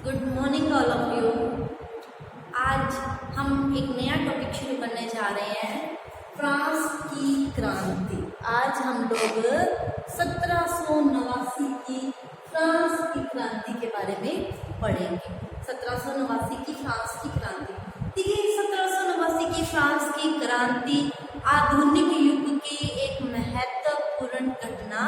Good morning all of you. आज हम एक नया टॉपिक शुरू करने जा रहे हैं, फ्रांस की क्रांति। आज हम लोग 1789 की फ्रांस की क्रांति के बारे में पढ़ेंगे। 1789 की फ्रांस की क्रांति। देखिए, 1789 की फ्रांस की क्रांति आधुनिक युग की एक महत्वपूर्ण घटना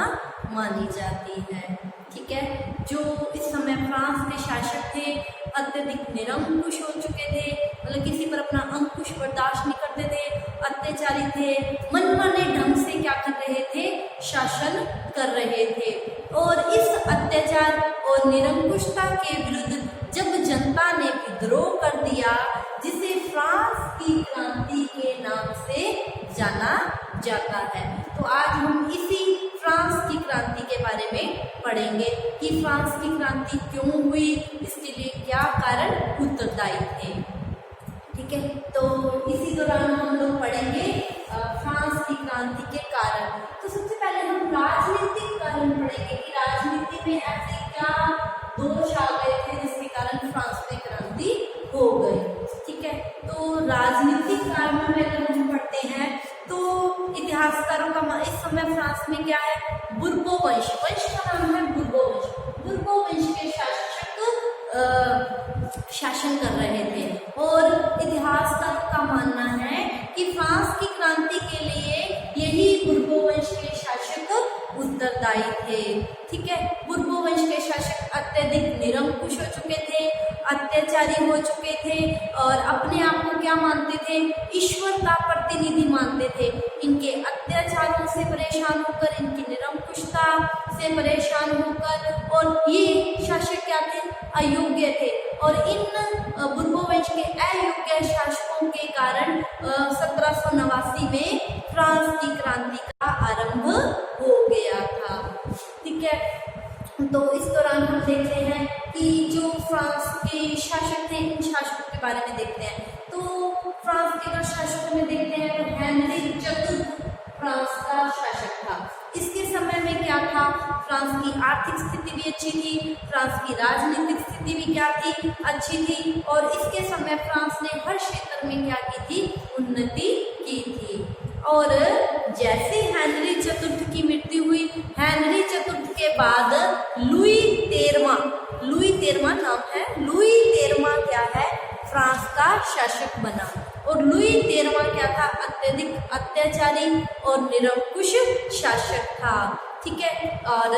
मानी जाती है। ठीक है, जो इस समय फ्रांस के शासक थे अत्यधिक निरंकुश हो चुके थे, मतलब किसी पर अपना अंकुश बर्दाश्त नहीं करते थे, अत्याचारी थे, मनमाने ढंग से क्या कर रहे थे, शासन कर रहे थे। और इस अत्याचार और निरंकुशता के विरुद्ध जब जनता ने विद्रोह कर दिया, जिसे फ्रांस की क्रांति के नाम से जाना जाता है। तो आज हम इसी फ्रांस की क्रांति के बारे में पढ़ेंगे कि फ्रांस की क्रांति क्यों हुई, इसके लिए क्या कारण उत्तरदायी थे। ठीक है, तो इसी दौरान हम लोग पढ़ेंगे फ्रांस की क्रांति के कारण। तो सबसे पहले हम राजनीतिक कारण पढ़ेंगे कि राजनीति में ऐसे क्या दोष आ गए थे जिसके कारण फ्रांस में क्रांति हो गई। ठीक है, तो राजनीतिक कारणों में अगर हम पढ़ते हैं तो इतिहासकारों का इस समय फ्रांस में क्या है, बुर्बो वंश का नाम है बुर्बो वंश के शासक शासन कर रहे थे। और इतिहासकारों का मानना है कि फ्रांस की क्रांति के लिए यही बुर्बो वंश के शासक उत्तरदायी थे। ठीक है, बुर्बो वंश के शासक अत्यधिक निरंकुश हो चुके थे, अत्याचारी हो चुके थे और अपने आप को क्या मानते थे, ईश्वर का प्रतिनिधि मानते थे। इनके अत्याचारों से परेशान होकर, इनकी निरंकुशता से परेशान होकर, और ये शासक क्या थे, अयोग्य थे। और इन बुर्बो वंश के अयोग्य शासकों के कारण 1789 में फ्रांस की क्रांति का आरंभ हो गया था। ठीक है, तो इस दौरान हम देखते हैं कि जो फ्रांस के शासक थे, इन शासकों के बारे में देखते हैं। तो फ्रांस के अगर शासकों में देखते हैं तो हेनरी चतुर्थ फ्रांस का शासक था। इसके समय में क्या था, फ्रांस की आर्थिक स्थिति भी अच्छी थी, फ्रांस की राजनीतिक स्थिति भी क्या थी, अच्छी थी। और इसके समय फ्रांस ने हर क्षेत्र में क्या की थी, उन्नति की थी। और जैसे हेनरी चतुर्थ की मृत्यु हुई, हेनरी चतुर्थ के बाद लुई तेरहवां नाम है, लुई 13वां क्या है, फ्रांस का शासक बना। और लुई 13वां क्या था, अत्यधिक अत्याचारी और निरंकुश शासक था। ठीक है, और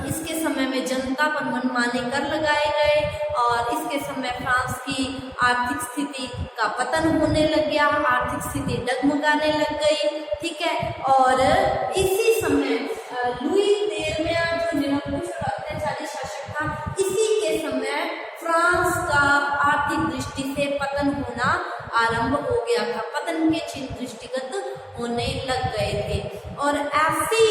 इसके समय में जनता पर मनमाने कर लगाए गए और इसके समय फ्रांस की आर्थिक स्थिति का पतन होने लग गया, आर्थिक स्थिति डगमगाने लग गई। ठीक है, और इसी समय लुई 13वां जो निरंकुश और अत्याचारी शासक था, इसी के समय फ्रांस का आर्थिक दृष्टि से पतन होना आरंभ हो गया था, पतन के चिन्ह दृष्टिगत होने लग गए थे। और ऐसी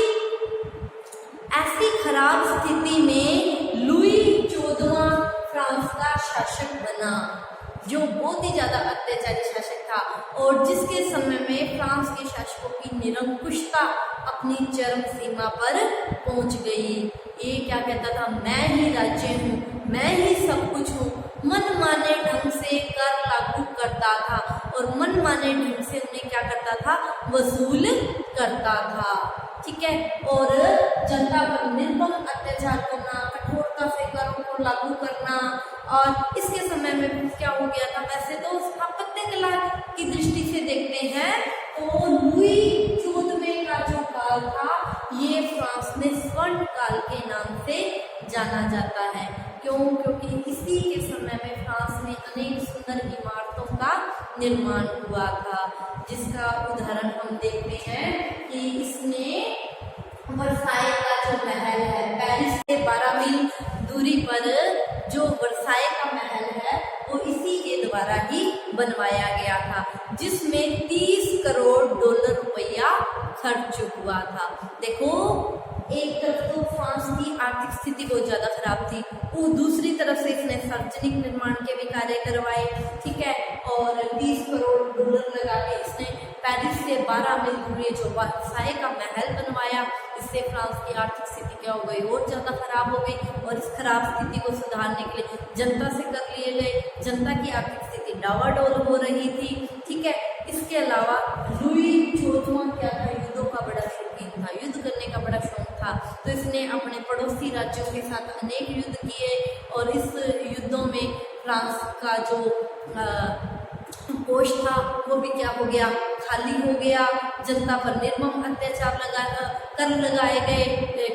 खराब स्थिति में लुई 14वां फ्रांस का शासक बना, जो बहुत ही ज्यादा अत्याचारी शासक था और जिसके समय में फ्रांस के शासकों की निरंकुशता अपनी चरम सीमा पर पहुंच गई। ये क्या कहता था, मैं ही राज्य हूँ, मैं ही सब कुछ हूँ। मनमाने ढंग से कर लागू करता था और मनमाने ढंग से उन्हें क्या करता था, वसूल करता था। ठीक है, और जनता पर निर्मम अत्याचार करना, कठोरता से करों को लागू करना। और इसके समय में क्या हो गया था, वैसे तो स्थापत्य कला की दृष्टि से देखते हैं तो लुई 14वें का जो काल था, ये फ्रांस में स्वर्ण काल के नाम से जाना जाता है। क्यों? क्योंकि इसी के समय में फ्रांस में अनेक सुंदर इमारतों का निर्माण हुआ था, जिसका उदाहरण हम देखते हैं कि इसने वर्साई का जो महल है, पेरिस से 12 मील दूरी पर जो वर्साई का महल है, वो इसी के द्वारा ही बनवाया गया था, जिसमें 30 करोड़ डॉलर रुपया खर्च हुआ था। देखो, एक तरफ तो फ्रांस की आर्थिक स्थिति बहुत ज्यादा खराब थी, वो दूसरी तरफ से इसने सार्वजनिक निर्माण के भी कार्य करवाए। ठीक है, और 30 करोड़ डॉलर लगा के इसने पेरिस से 12 मील दूर ये जो वर्साई का महल बनवाया, इससे फ्रांस की आर्थिक स्थिति क्या हो गई, और ज़्यादा खराब हो गई। और इस खराब स्थिति को सुधारने के लिए जनता से कर लिए गए, जनता की आर्थिक स्थिति डावाडोल हो रही थी, ठीक है। इसके अलावा लुई 14वां क्या था, युद्धों का बड़ा शौकीन था, युद्ध करने का बड़ा शौक था। तो इसने अपने पड़ोसी राज्यों के साथ अनेक युद्ध किए, और इस युद्धों में फ्रांस का जो कोष था वो भी क्या हो गया, खाली हो गया। जनता पर निर्मम अत्याचार कर लगाए गए,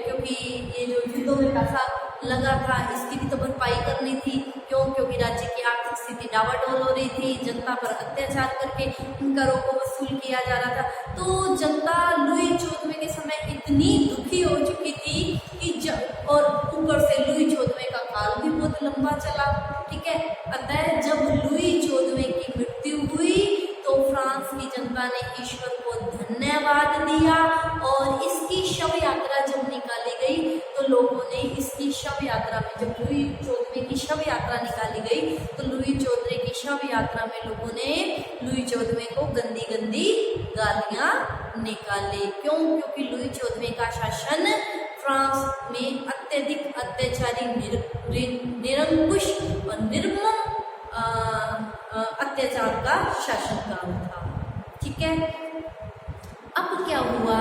क्योंकि ये जो युद्धों में पैसा लगा था इसकी भी तो भरपाई करनी थी। क्यों? क्योंकि राज्य की आर्थिक स्थिति डावाडोल हो रही थी, जनता पर अत्याचार करके इन करों को वसूल किया जा रहा था। तो जनता लुई 14वें के समय इतनी दुखी हो चुकी थी कि और ऊपर से लुई 14वें का काल भी बहुत लंबा चला, ठीक है। अतः जब लुई 14वें की मृत्यु हुई तो फ्रांस की जनता ने ईश्वर को धन्यवाद दिया, और इसकी शव यात्रा जब निकाली गई तो लोगों ने इसकी शव यात्रा में, जब लुई 14वें की शव यात्रा निकाली गई तो लुई 14वें की शव यात्रा में लोगों ने लुई 14वें को गंदी गंदी गालियां निकाले। क्यों? क्योंकि लुई 14वें का शासन फ्रांस में अत्यधिक अत्याचारी, निरंकुश और निर्मम अत्याचार का शासनकाल था, ठीक है। अब क्या हुआ,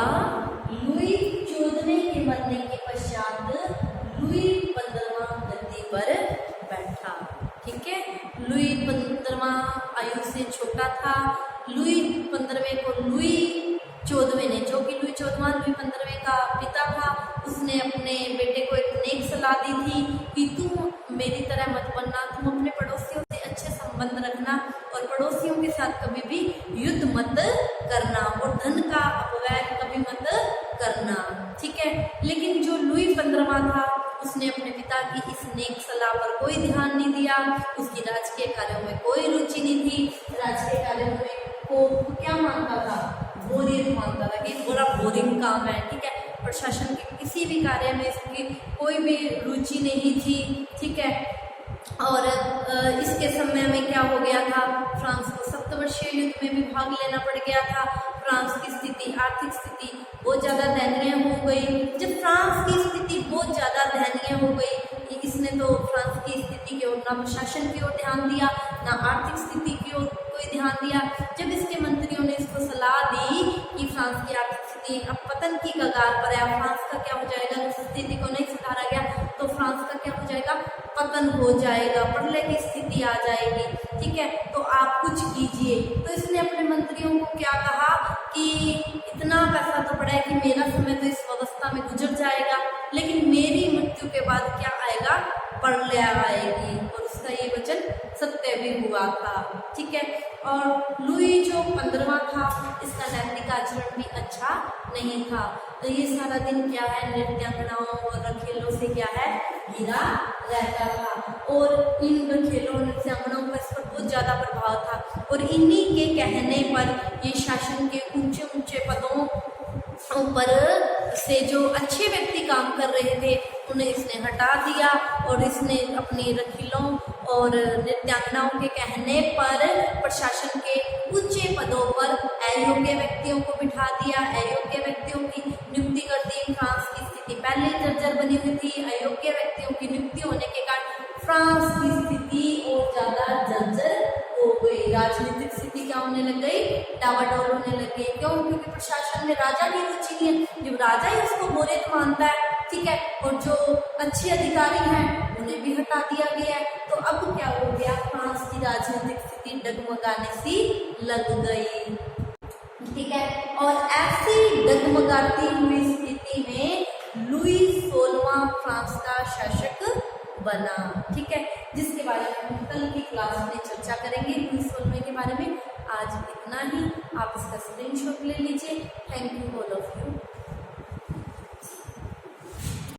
लुई 14वें के मरने के पश्चात लुई 15वां गद्दी पर बैठा, ठीक है। लुई 15वां आयु से छोटा था। लुई 15वें को लुई 14वें ने, जो कि लुई 14वां लुई 15वें का पिता था, उसने अपने बेटे को एक नेक सलाह दी थी कि तुम मेरी तरह मत बनना, तुम अपने पड़ोसियों से अच्छे संबंध रखना और पड़ोसियों के साथ कभी भी युद्ध मत करना, और धन का अपव्यय कभी मत करना, ठीक है। लेकिन जो लुई 15वां था उसने अपने पिता की इस नेक सलाह पर कोई ध्यान नहीं दिया। उसकी राजकीय कार्यों में कोई रुचि नहीं थी। राजकीय कार्यों में को क्या मानता था, बोरियत मानता था कि बड़ा बोरिंग काम है, ठीक है। प्रशासन के किसी भी कार्य में इसकी कोई भी रुचि नहीं थी, ठीक है। और इसके समय में क्या हो गया था, फ्रांस को सप्तवर्षीय युद्ध में भी भाग लेना पड़ गया था। फ्रांस की स्थिति, आर्थिक स्थिति बहुत ज़्यादा दयनीय हो गई। जब फ्रांस की स्थिति बहुत ज़्यादा दयनीय हो गई, इसने तो फ्रांस की स्थिति की ओर, ना प्रशासन की ओर ध्यान दिया, ना आर्थिक स्थिति की ओर कोई ध्यान दिया। जब इसके मंत्रियों ने इसको सलाह दी कि फ्रांस की आर्थिक स्थिति अब पतन की कगार पर है, फ्रांस का क्या हो जाएगा, उस स्थिति को नहीं सुधारा गया तो फ्रांस का क्या हो जाएगा, पतन हो जाएगा, प्रलय की स्थिति आ जाएगी, ठीक है। तो आप कुछ कीजिए। तो इसने अपने मंत्रियों को क्या कहा कि इतना पैसा तो पड़ा है कि मेरा समय तो इस अवस्था में गुजर जाएगा, लेकिन मेरी मृत्यु के बाद क्या आएगा, प्रलय आएगी। और उसका ये वचन सत्य भी हुआ था, ठीक है। और लुई जो 15वां था, इसका नैतिक आचरण भी अच्छा नहीं था। तो ये सारा दिन क्या है, नृत्यांगनाओं और खेलों से क्या है, घिरा रहता था। और इन खेलों नृत्यांगनाओं का इस पर बहुत ज़्यादा प्रभाव था। और इन्हीं के कहने पर ये शासन के ऊंचे ऊंचे पदों पर से जो अच्छे व्यक्ति काम कर रहे थे उन्हें इसने हटा दिया, और इसने अपनी रखीलों और नृत्यांगनाओं के कहने पर प्रशासन के ऊंचे पदों पर अयोग्य व्यक्तियों को बिठा दिया, अयोग्य व्यक्तियों की नियुक्ति कर दी। फ्रांस की स्थिति पहले जर्जर बनी हुई थी, अयोग्य व्यक्तियों की नियुक्ति होने के कारण फ्रांस की स्थिति और ज्यादा जर्जर हो गई। राजनीतिक स्थिति क्या होने लग गई, डावाडोल होने लग गई। क्यों? क्योंकि प्रशासन में राजा की रुचि नहीं है, जब राजा ही उसको बोरियत मानता है, ठीक है। और जो अच्छे अधिकारी हैं उन्हें भी हटा दिया गया है। तो अब क्या हो गया, फ्रांस की राजनीतिक स्थिति डगमगाने सी लग गई, ठीक है। और ऐसी डगमगाती हुई स्थिति में लुई 16वां फ्रांस का शासक बना, ठीक है, जिसके बारे में हम कल की क्लास में चर्चा करेंगे। लुई 16वें के बारे में आज इतना ही। आप इसका स्क्रीनशॉट ले लीजिए। Thank you all of you.